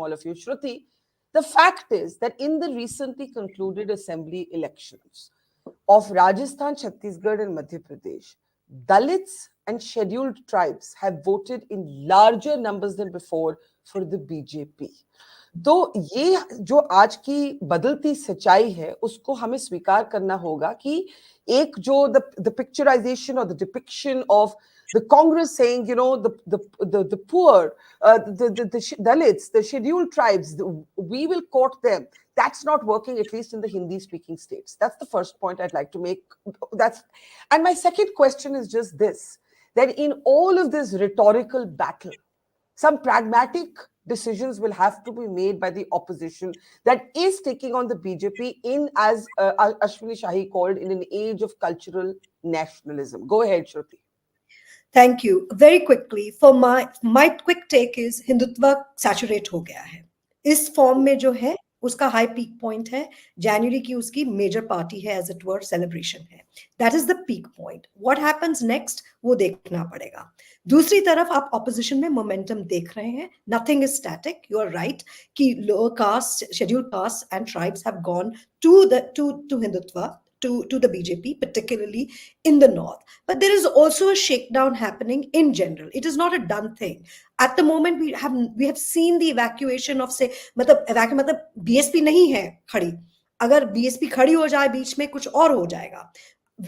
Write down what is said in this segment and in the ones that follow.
all of you. Shruti, the fact is that in the recently concluded assembly elections of Rajasthan, Chhattisgarh, and Madhya Pradesh, Dalits and scheduled tribes have voted in larger numbers than before for the BJP. तो ये जो आज की बदलती सच्चाई है उसको हमें स्वीकार करना होगा कि एक जो the picturization or the depiction of the Congress saying, you know, the poor, the Dalits, the scheduled tribes, we will court them. That's not working, at least in the Hindi-speaking states. That's the first point I'd like to make. And my second question is just this, that in all of this rhetorical battle, some pragmatic decisions will have to be made by the opposition that is taking on the BJP in, as Ashwini Shahi called, in an age of cultural nationalism. Go ahead, Shruti. Thank you. Very quickly, for my quick take is Hindutva saturate हो गया है. इस form में जो है उसका high peak point है. जनवरी की उसकी मेजर पार्टी है, एज इट वर सेलिब्रेशन है. That is the peak point. What happens next वो देखना पड़ेगा. दूसरी तरफ आप ऑपोजिशन में मोमेंटम देख रहे हैं. Nothing is static. You are right कि lower caste, scheduled caste and tribes have gone to Hindutva, to the BJP, particularly in the north. But there is also a shakedown happening in general. It is not a done thing. At the moment, we have seen the evacuation of, say, मतलब BSP नहीं है खड़ी. अगर BSP खड़ी हो जाए बीच में कुछ और हो जाएगा.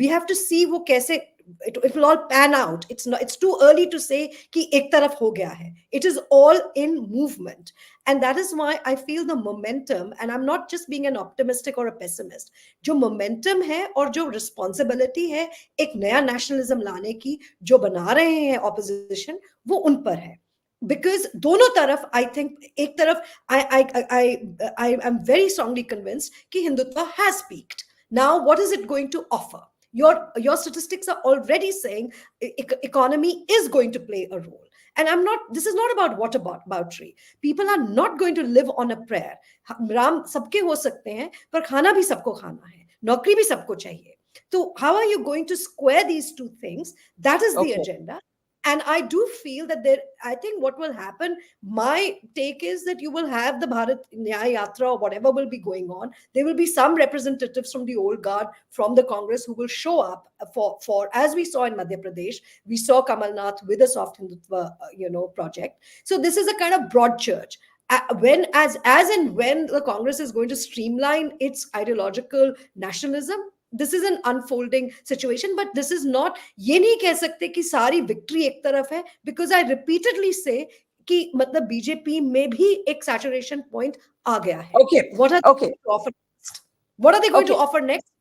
We have to see वो कैसे it will all pan out. It's too early to say कि एक तरफ हो गया है. It is all in movement. And that is why I feel the momentum, and I'm not just being an optimistic or a pessimist, जो momentum है और जो responsibility है एक नया nationalism लाने की जो बना रहे हैं opposition, वो उन पर है. Because दोनों तरफ, I think, एक तरफ, I am very strongly convinced कि Hindutva has peaked. Now, what is it going to offer? Your statistics are already saying economy is going to play a role. And this is not about whataboutery. People are not going to live on a prayer. Ram सबके हो सकते हैं, पर खाना भी सबको खाना है, नौकरी भी सबको चाहिए. So how are you going to square these two things? That is the agenda. And I do feel that I think what will happen, my take is that you will have the Bharat Nyaya Yatra or whatever will be going on. There will be some representatives from the old guard, from the Congress, who will show up for as we saw in Madhya Pradesh, we saw Kamal Nath with a soft Hindutva, project. So this is a kind of broad church. As and when the Congress is going to streamline its ideological nationalism, this is an unfolding situation, but this is not, ये नहीं कह सकते कि सारी victory एक तरफ है, because I repeatedly say कि मतलब BJP में भी एक saturation point आ गया है. Okay. What are they going to offer next? What are they going to offer next?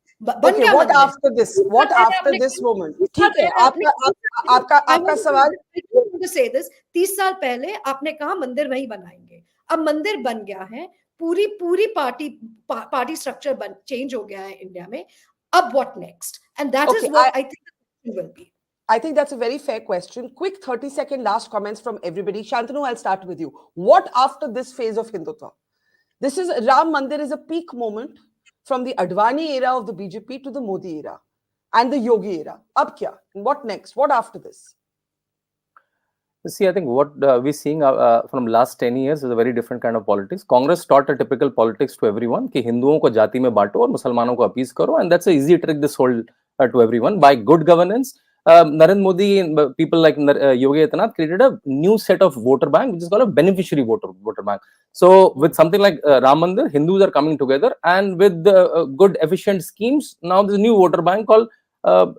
Okay, what after this? What after this moment? ठीक है, आपका सवाल. To say this, 30 साल पहले आपने कहा मंदिर वहीं बनाएंगे. अब मंदिर बन गया है, पूरी पार्टी स्ट्रक्चर चेंज हो गया है इंडिया में. Up what next? And that is what I think the question will be. I think that's a very fair question. Quick 30-second last comments from everybody. Shantanu, I'll start with you. What after this phase of Hindutva? This is Ram Mandir is a peak moment from the Advani era of the BJP to the Modi era and the Yogi era. Ab kya? And what next? What after this? See, I think what we're seeing from last 10 years is a very different kind of politics. Congress taught a typical politics to everyone कि हिंदुओं को जाति में बांटो और मुसलमानों को अपीस करो, and that's an easy trick they sold to everyone. By good governance, Narendra Modi and people like Yogi Adityanath created a new set of voter bank, which is called a beneficiary voter bank. So with something like Ram Mandir, Hindus are coming together, and with good efficient schemes, now there's a new voter bank called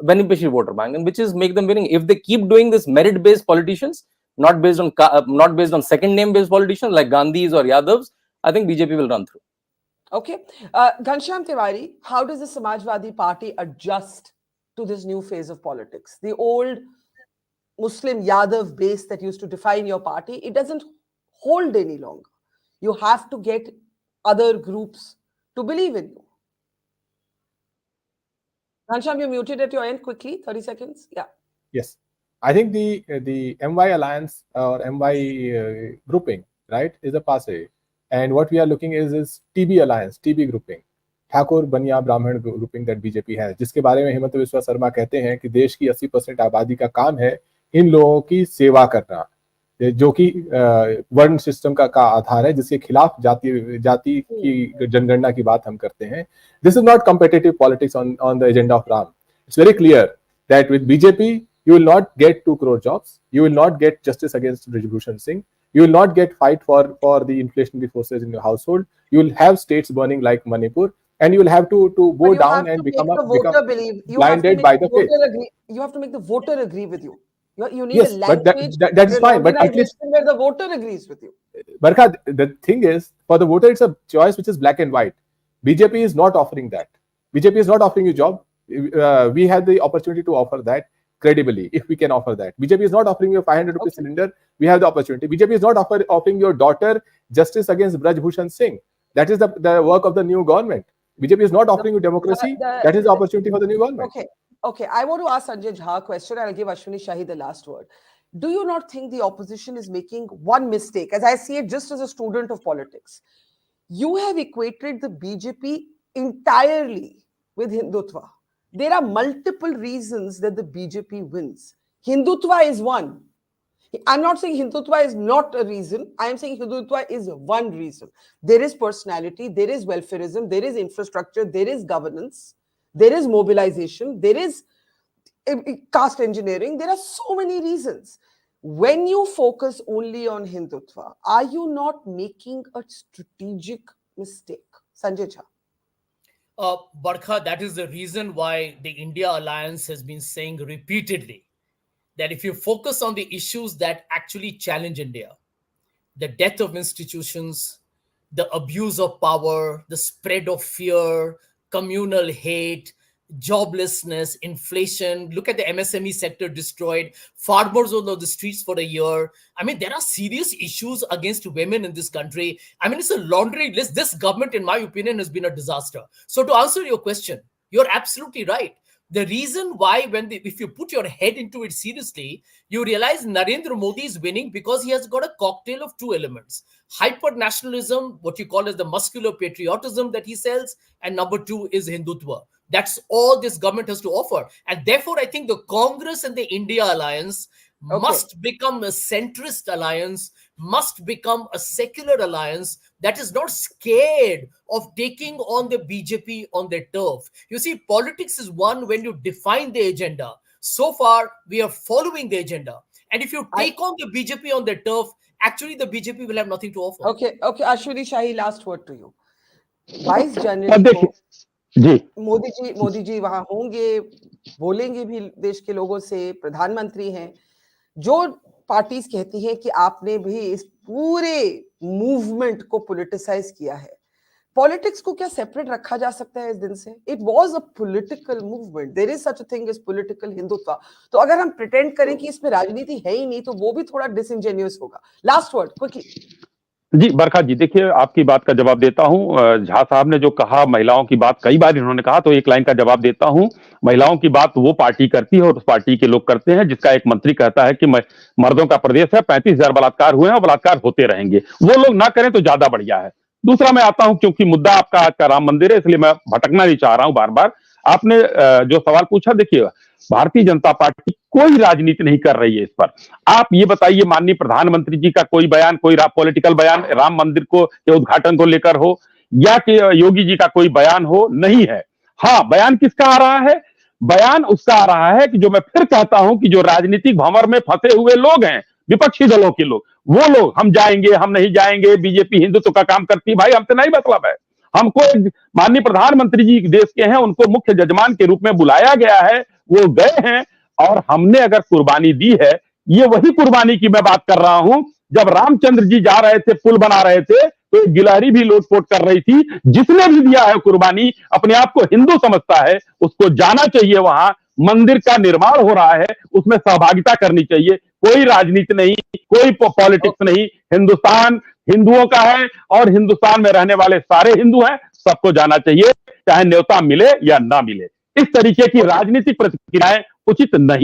beneficiary voter bank, and which is make them winning. If they keep doing this merit-based politicians, not based on second name based politicians like Gandhis or Yadavs, I think BJP will run through. Okay. Ghanshyam Tiwari, how does the Samajwadi Party adjust to this new phase of politics? The old Muslim Yadav base that used to define your party, it doesn't hold any longer. You have to get other groups to believe in you. Ghanshyam, you're muted at your end. Quickly, 30 seconds. Yeah. Yes. I think the MY alliance or MY grouping, right, is a passe. And what we are looking is TB alliance, TB grouping, Thakur बनिया ब्राह्मण grouping that BJP has, जिसके बारे में हेमंत बिस्वा शर्मा कहते हैं कि देश की 80% आबादी का काम है इन लोगों की सेवा करना. जो कि वर्ण सिस्टम का आधार है, जिसके खिलाफ जाति की जनगणना की बात हम करते हैं. This is not competitive politics on the agenda of Ram. It's very clear that with BJP you will not get 2 crore jobs, you will not get justice against Rajibhushan Singh, you will not get fight for the inflationary forces in your household, you will have states burning like Manipur, and you will have to go down and become blinded by the faith. You have to make the voter agree with you. You need Yes, a language, but that is fine, but at least where the voter agrees with you. Barkha, the thing is, for the voter it's a choice which is black and white. BJP is not offering that. BJP is not offering you job. We had the opportunity to offer that credibly, if we can offer that. BJP is not offering you a 500 rupee cylinder. We have the opportunity. BJP is not offering your daughter justice against Braj Bhushan Singh. That is the work of the new government. BJP is not offering you democracy. That is the opportunity for the new government. Okay. I want to ask Sanjay Jha a question. I'll give Ashwini Shahi the last word. Do you not think the opposition is making one mistake, as I see it just as a student of politics? You have equated the BJP entirely with Hindutva. There are multiple reasons that the BJP wins. Hindutva is one. I'm not saying Hindutva is not a reason. I am saying Hindutva is one reason. There is personality, there is welfareism, there is infrastructure, there is governance, there is mobilization, there is caste engineering. There are so many reasons. When you focus only on Hindutva, are you not making a strategic mistake? Sanjay Jha. Barkha, that is the reason why the India Alliance has been saying repeatedly that if you focus on the issues that actually challenge India, the death of institutions, the abuse of power, the spread of fear, communal hate, joblessness, inflation, look at the MSME sector destroyed, farmers on the streets for a year. I mean, there are serious issues against women in this country. I mean, it's a laundry list. This government, in my opinion, has been a disaster. So to answer your question, you're absolutely right. The reason why, if you put your head into it seriously, you realize Narendra Modi is winning because he has got a cocktail of 2 elements. Hyper-nationalism, what you call as the muscular patriotism that he sells, and number 2 is Hindutva. That's all this government has to offer. And therefore, I think the Congress and the India Alliance must become a centrist alliance, must become a secular alliance that is not scared of taking on the BJP on their turf. You see, politics is one when you define the agenda. So far, we are following the agenda. And if you take on the BJP on their turf, actually the BJP will have nothing to offer. Okay. Ashwini Shahi, last word to you. 22 जनवरी को मोदी जी वहां होंगे, बोलेंगे भी देश के लोगों से, प्रधानमंत्री हैं. जो पार्टीज कहती हैं कि आपने भी इस पूरे मूवमेंट को पॉलिटिसाइज किया है, पॉलिटिक्स को क्या सेपरेट रखा जा सकता है इस दिन से? It was a political movement. There is such a thing as political Hindutva. तो अगर हम प्रिटेंड करें कि इसमें राजनीति है ही नहीं, तो वो भी थोड़ा डिसइंजेनियस होगा. Last word quickly. जी बरखा जी, देखिए आपकी बात का जवाब देता हूं. झा साहब ने जो कहा, महिलाओं की बात कई बार इन्होंने कहा, तो एक लाइन का जवाब देता हूं. महिलाओं की बात वो पार्टी करती है और उस पार्टी के लोग करते हैं जिसका एक मंत्री कहता है कि मर्दों का प्रदेश है, 35,000 बलात्कार हुए हैं और बलात्कार होते रहेंगे. वो लोग ना करें तो ज्यादा बढ़िया है. दूसरा मैं आता हूं, क्योंकि मुद्दा आपका आज का राम मंदिर है, इसलिए मैं भटकना नहीं चाह रहा हूं बार बार. आपने जो सवाल पूछा, देखिए भारतीय जनता पार्टी कोई राजनीति नहीं कर रही है इस पर. आप ये बताइए, माननीय प्रधानमंत्री जी का कोई बयान, कोई पॉलिटिकल बयान राम मंदिर को के उद्घाटन को लेकर हो, या कि योगी जी का कोई बयान हो, नहीं है. हाँ, बयान किसका आ रहा है? बयान उसका आ रहा है कि जो मैं फिर कहता हूं कि जो राजनीतिक भंवर में फंसे हुए लोग हैं, विपक्षी दलों के लोग, वो लोग हम जाएंगे, हम नहीं जाएंगे, बीजेपी हिंदुत्व का काम करती है. भाई, हमसे नहीं मतलब है. हमको माननीय प्रधानमंत्री जी देश के हैं, उनको मुख्य जजमान के रूप में बुलाया गया है, वो गए हैं और हमने अगर कुर्बानी दी है, ये वही कुर्बानी की मैं बात कर रहा हूं. जब रामचंद्र जी जा रहे थे, पुल बना रहे थे, तो एक गिलहरी भी लोटपोट कर रही थी. जिसने भी दिया है कुर्बानी, अपने आप को हिंदू समझता है, उसको जाना चाहिए. वहां मंदिर का निर्माण हो रहा है, उसमें सहभागिता करनी चाहिए. कोई राजनीति नहीं, कोई पॉलिटिक्स नहीं. हिंदुस्तान हिंदुओं का है और हिंदुस्तान में रहने वाले सारे हिंदू हैं. सबको जाना चाहिए, चाहे न्योता मिले या ना मिले. इस तरीके की राजनीतिक प्रतिक्रियाएं उचित नहीं.